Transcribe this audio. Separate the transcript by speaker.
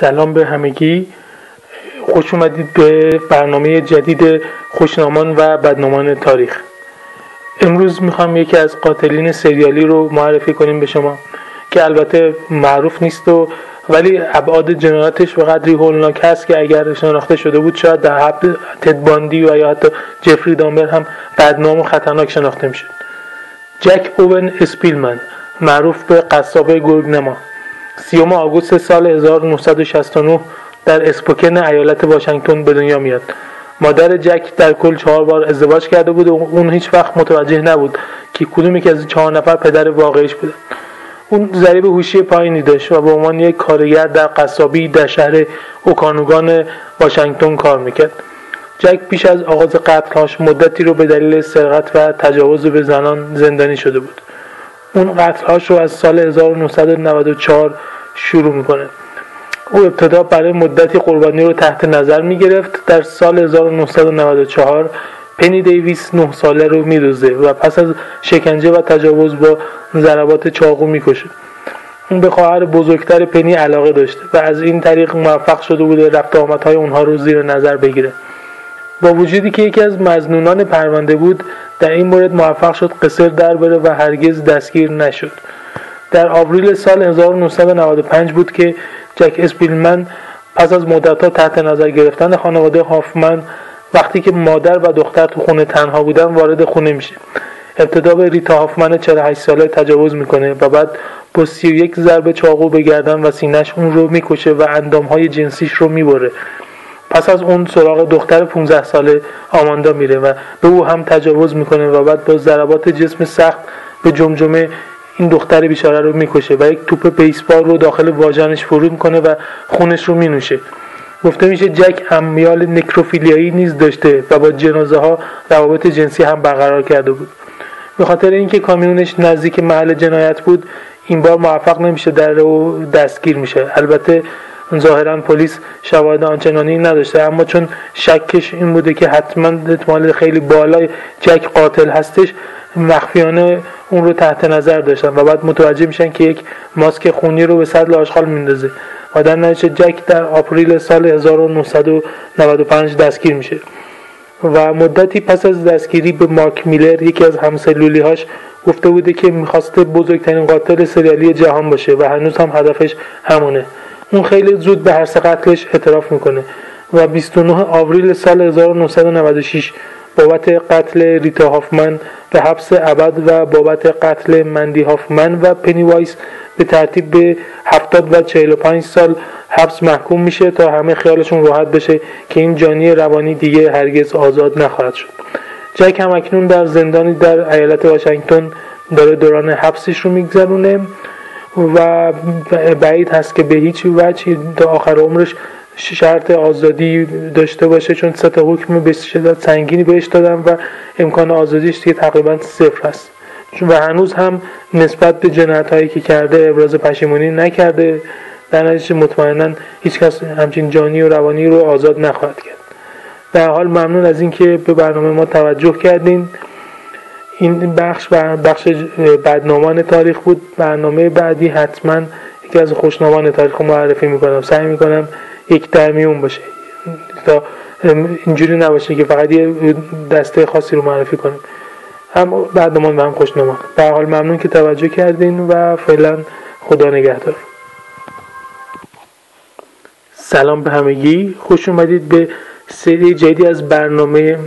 Speaker 1: سلام به همگی. خوش اومدید به برنامه جدید خوشنامان و بدنامان تاریخ. امروز میخوام یکی از قاتلین سریالی رو معرفی کنیم به شما که البته معروف نیست ولی ابعاد جنایاتش به قدری هولناک هست که اگر شناخته شده بود شاید در حد تد باندی و یا حتی جفری دامبر هم بدنام و خطرناک شناخته میشد. جک اوون اسپیلمن، معروف به قصاب گرگنما، 30 آگوست سال 1969 در اسپوکن ایالت واشنگتن به دنیا میاد. مادر جک در کل 4 بار ازدواج کرده بود و اون هیچ وقت متوجه نبود که کدوم یکی از 4 نفر پدر واقعیش بودن. اون ضریب هوشی پایینی داشت و به عنوان یک کارگر در قصابی در شهر اوکانوگان واشنگتن کار میکرد. جک پیش از آغاز قتل‌هاش مدتی رو به دلیل سرقت و تجاوز به زنان زندانی شده بود. اون قتل‌هاش رو از سال 1994 شروع میکنه. او ابتدا برای مدتی قربانی رو تحت نظر میگرفت. در سال 1994 پنی دیویس 9 ساله رو میدزده و پس از شکنجه و تجاوز با ضربات چاقو میکشه. اون به خواهر بزرگتر پنی علاقه داشته و از این طریق موفق شده بوده رفت آمدهای اونها رو زیر نظر بگیره. با وجودی که یکی از مظنونان پرونده بود، در این مورد موفق شد قصر در بره و هرگز دستگیر نشد. در آوریل سال 1995 بود که جک اسپیلمن پس از مدت‌ها تحت نظر گرفتن خانواده هافمن، وقتی که مادر و دختر تو خونه تنها بودن وارد خونه میشه. ابتدا به ریتا هافمن 48 ساله تجاوز میکنه و بعد با 31 ضربه چاقو به گردن و سینه‌اش اون رو میکشه و اندام‌های جنسیش رو میبره. پس از اون سراغ دختر 15 ساله آماندا میره و به او هم تجاوز میکنه و بعد با ضربات جسم سخت به جمجمه این دختر بیچاره رو میکشه و یک توپ بیسبال رو داخل واژنش فرو میکنه و خونش رو مینوشه. گفته میشه جک امیال نکروفیلیایی نیز داشته و با جنازه ها روابط جنسی هم برقرار کرده بود. به خاطر اینکه کامیونش نزدیک محل جنایت بود، این بار موفق نمیشه در او دستگیر میشه. البته ظاهرا پلیس شواهد آنچنانی نداشته، اما چون شکش این بوده که حتما احتمال خیلی بالای جک قاتل هستش، مخفیانه اون رو تحت نظر داشتن و بعد متوجه میشن که یک ماسک خونی رو به سطل آشغال میندازه و در نتیجه جک در آپریل سال 1995 دستگیر میشه و مدتی پس از دستگیری به مارک میلر، یکی از همسلولی‌هاش، گفته بوده که میخواسته بزرگترین قاتل سریالی جهان باشه و هنوز هم هدفش همونه. اون خیلی زود به هر 3 قتلش اعتراف میکنه و 29 آوریل سال 1996 بابت قتل ریتا هافمن به حبس ابد و بابت قتل مندی هافمن و پنی وایس به ترتیب به 70 و 45 سال حبس محکوم میشه تا همه خیالشون راحت بشه که این جانی روانی دیگه هرگز آزاد نخواهد شد. جک هم اکنون در زندانی در ایالت واشنگتن داره دوران حبسش رو میگذرونه و بعید هست که به هیچ وجه تا آخر عمرش شرط آزادی داشته باشه، چون 3 حکم به شدت سنگینی بهش دادن و امکان آزادیش دیگه تقریبا 0 هست و هنوز هم نسبت به جنایت‌هایی که کرده ابراز پشیمانی نکرده. در نتیجه مطمئنا هیچ کس همچین جانی و روانی رو آزاد نخواهد کرد. در حال ممنون از اینکه به برنامه ما توجه کردین. این بخش بدنامان تاریخ بود. برنامه بعدی حتما یکی از خوشنامان تاریخ رو معرفی میکنم. سعی میکنم یک درمیون باشه تا اینجوری نباشه که فقط یه دسته خاصی رو معرفی کنیم، هم بدنامان و هم خوشنامان. در حال ممنون که توجه کردین و فعلا خدا نگهدار. سلام به همگی. خوش اومدید به سری جدیدی از برنامه